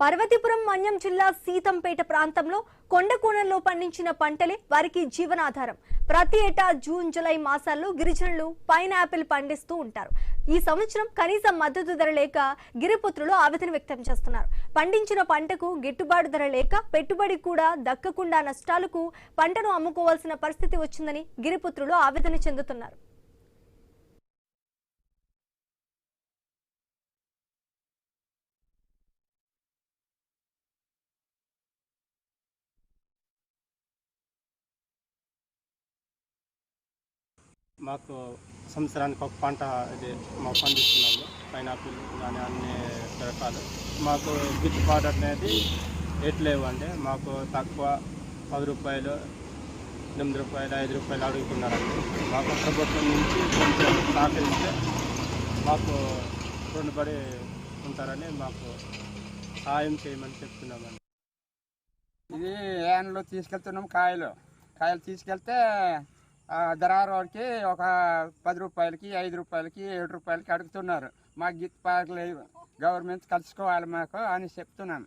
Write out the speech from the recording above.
పార్వతీపురం మన్యం జిల్లా సీతంపేట ప్రాంతంలో కొండకోణంలో పండించిన పంటలే వారికి జీవనాధారం. ప్రతి ఏటా జూన్ జూలై మాసాల్లో గిరిజనులు పైనాపిల్ పండిస్తూ ఉంటారు. ఈ సంవత్సరం కనీస మద్దతు ధర లేక గిరిపుత్రులు ఆవేదన వ్యక్తం చేస్తున్నారు. పండించిన పంటకు గిట్టుబాటు ధర లేక పెట్టుబడి కూడా దక్కకుండా నష్టాలకు పంటను అమ్ముకోవాల్సిన పరిస్థితి వచ్చిందని గిరిపుత్రులు ఆవేదన చెందుతున్నారు. మాకు సంవత్సరానికి ఒక పంట ఇది మాకు పండిస్తున్నాము. పైనాపిల్ కానీ అన్ని రకాలు మాకు గిట్టుబాటు అనేది ఎట్లేవు అండి. మాకు తక్కువ 10 రూపాయలు, 8 రూపాయలు, 5 రూపాయలు అడుగుతున్నారండి. మాకు ప్రభుత్వం నుంచి కొంచెం సహకరిస్తే మాకు రుణపడి ఉంటారని మాకు సహాయం చేయమని చెప్తున్నామండి. ఇది యాన్లో తీసుకెళ్తున్నాం. కాయలు తీసుకెళ్తే దరారోకి ఒక 10 రూపాయలకి, 5 రూపాయలకి, 7 రూపాయలకి అడుగుతున్నారు. మాకు గిట్టుబాటు లేవు. గవర్నమెంట్ కలుసుకోవాలి మాకు అని చెప్తున్నాను.